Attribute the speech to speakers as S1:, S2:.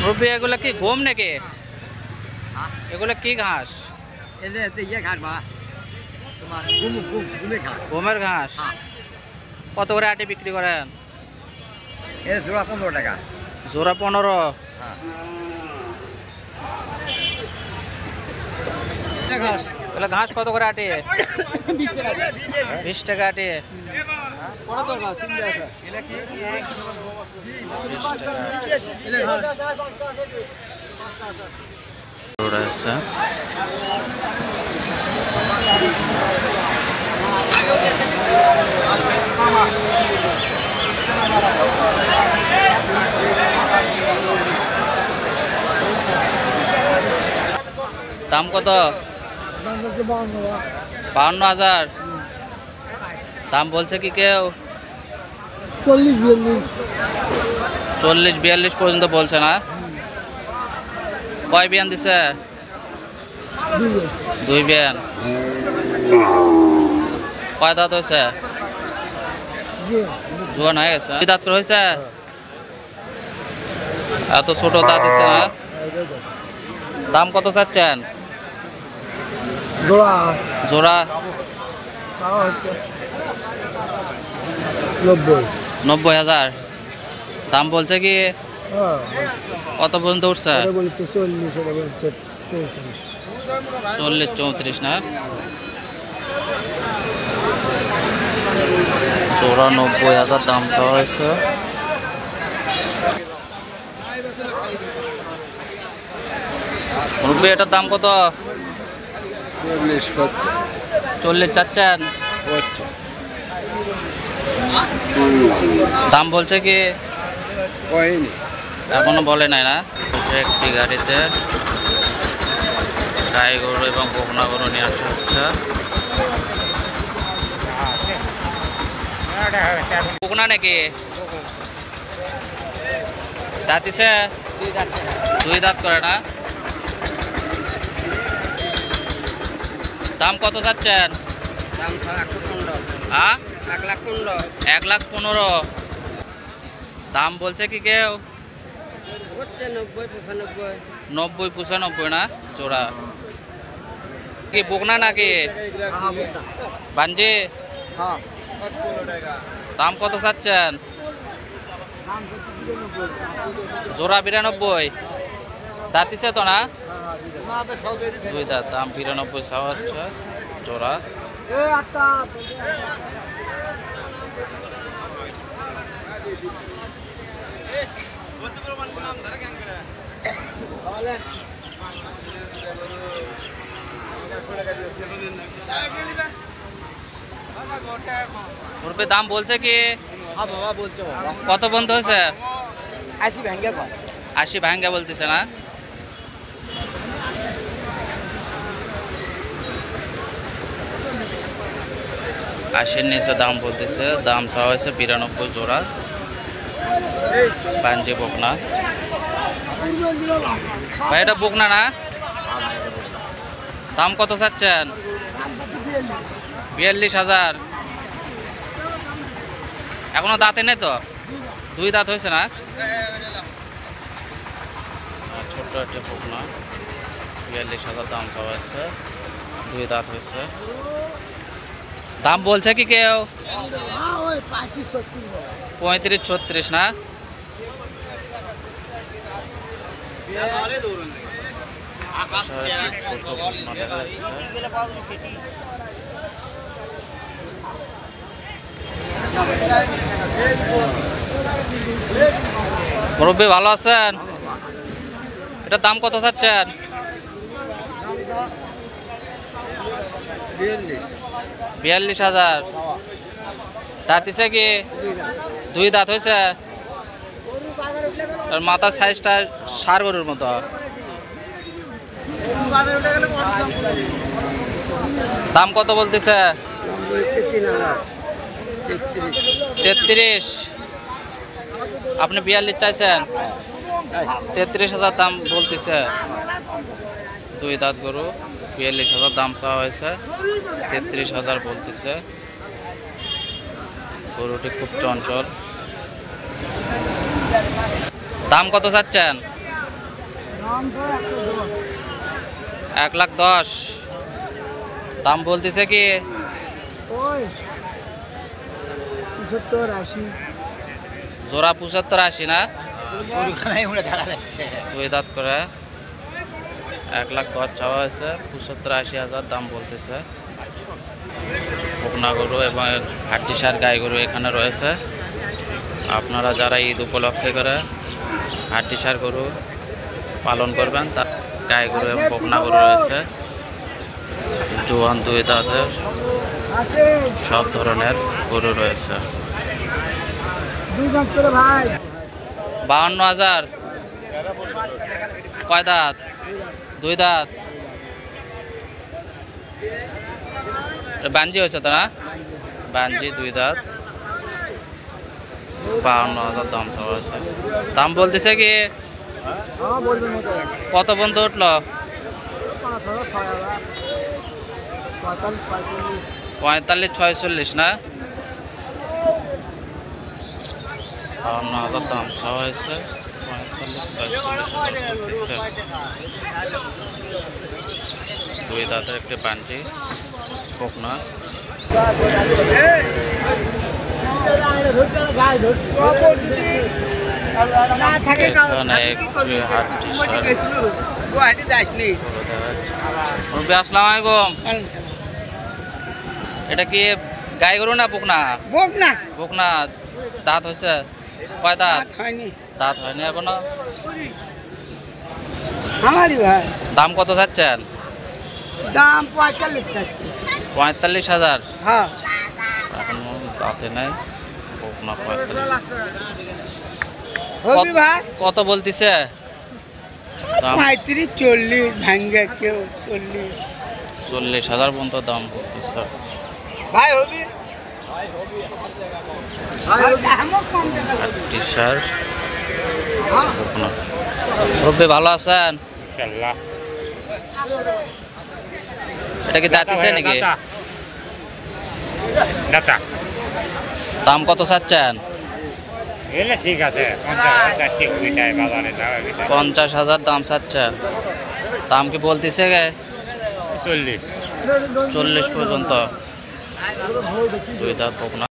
S1: মুরব্বী এগুলো কি গম নাকি? এগুলো কি ঘাস? গমের ঘাস। কত করে আটি বিক্রি করেন?
S2: জোড়া 15 টাকা।
S1: জোড়া 15। এগুলো ঘাস কত করে আটি? 20 টাকা আটি। 20 টাকা আছে। দাম কত? 52,000। দাম বলছে কি কেউ? 40-42 পর্যন্ত বলছে না? কয় বিয়ান দিছে? 2 বিয়ান। কয় দাঁত হয়েছে? জোয়ান হয়ে গেছে। 2 দাঁত করে হয়েছে? এত ছোট দাঁত দিছে না? দাম কত চাচ্ছেন? জোড়া 90,000। দাম বলছে কি? কত পর্যন্ত উঠছে? 40-34 না? জোড়া 90,000 দাম চাওয়া হয়েছে। মুরব্বী এটার দাম কত? 40 চাচ্ছেন? দাম বলছে কি? এখনো বলে নাই না? একটি গাড়িতে গাই গরু এবং বকনা গরু নিয়ে আসা হচ্ছে। বকনা নাকি? দাঁতিছে? 2 দাঁত করে না? দাম কত চাচ্ছেন?
S2: দাম 1,15,000।
S1: হ্যাঁ
S2: 1,15,000।
S1: 1,15,000। দাম বলছে কি কেউ? 90-95 না জোড়া? কি বকনা নাকি বাঞ্জি? দাম কত চাচ্ছেন? জোড়া 92। দাঁতিছে তো না? 2 দাঁত। দাম 92 চাওয়া হচ্ছে জোড়া। মুরব্বী দাম বলছে কি? কত বন্ধ হয়েছে? 80 ভাঙ্গা বলতেছে না? আশির নিচে দাম বলতেছে। দাম চাওয়া হয়েছে 92 জোড়া বাঞ্জি বকনা। ভাই এটা বকনা না? দাম কত চাচ্ছেন? 42,000। এখনো দাঁতে নেই তো? 2 দাঁত হয়েছে না? ছোট্ট একটা বকনা 42,000 দাম চাওয়া হচ্ছে। 2 দাঁত হয়েছে। দাম বলছে কি কেউ? 35-36 না? ছোট বকনা দেখা যাচ্ছে। মুরব্বী ভালো আছেন? এটার দাম কত চাচ্ছেন? 42,000। দাঁতিছে কি? 2 দাঁত হয়েছে। মাথার সাইজটা ষাঁড় গরুর মতো। দাম কত বলতেছে? 33। আপনি 42 চাইছেন? 33,000 দাম বলতেছে। 2 দাঁত গরু 42,000 দাম চাওয়া হয়েছে। 33,000 বলতেছে। গরুটি খুব চঞ্চল। দাম কত চাচ্ছেন? 1,10,000 দাম বলতেছে কি?
S3: ওই 75-80
S1: জোড়া 75-80 না?
S3: গরুখানায় উড়ে দেখা যাচ্ছে।
S1: 2 দাঁত করে 1,10,000 চাওয়া হয়েছে, 75-80 হাজার দাম বলতেছে। বকনা গরু এবং হাড্ডিসার গাই গরু এখানে রয়েছে। আপনারা যারা ঈদ উপলক্ষে করে হাড্ডিসার গরু পালন করবেন, তার গাই গরু এবং বকনা গরু রয়েছে। জোয়ান 2 দাঁতের সব ধরনের গরু রয়েছে।
S3: 2 দাম করে ভাই
S1: 52,000 কয় দাঁত? 2 দাঁত। বাঞ্জি হয়েছে তো না? বাঞ্জি 2 দাঁত, 52,000 দাম চাওয়া হয়েছে। দাম বলতেছে কি?
S3: হ্যাঁ বলবেন মতো
S1: কত পর্যন্ত উঠলো? 45-46 না? 52,000 দাম চাওয়া হয়েছে, 45-46 2 দাঁতের একটি বাঞ্জি বকনা। এখানে একটি হাড্ডিসার
S3: গুয়াহাটি যাইনি।
S1: মুরব্বি, আসসালামু আলাইকুম। এটা কি গাই গরু না বকনা?
S3: বক না
S1: বকনা। দাঁত হয়েছে কয় দাঁত?
S3: হয়নি
S1: দাঁত হয়নি এখনো।
S3: আমারই ভাই
S1: দাম কত চাচ্ছেন?
S3: দাম 45 টাকা।
S1: 45,000।
S3: হ্যাঁ
S1: এখনো দাঁতে নাই, বকনা 45।
S3: হবি ভাই
S1: কত বলতিছে দাম?
S3: 35-40 ভাঙ্গা কেউ 40
S1: 40,000 পর্যন্ত দাম বলতেছে।
S3: ভাই হবি
S1: হাড্ডিসার বকনা। মুরব্বি, ভালো আছেন?
S4: ইনশাআল্লাহ।
S1: এটা কি দাঁতিছে নাকি?
S4: দাতা
S1: দাম কত চাচ্ছেন?
S4: এলে ঠিক আছে, 50,000 ঠিক ওইটাই বাজারে যাওয়া
S1: 50,000 দাম চাচ্ছেন। দাম কি বলতেছে গে?
S4: 40
S1: 40 পর্যন্ত। 2 দাঁত বকনা।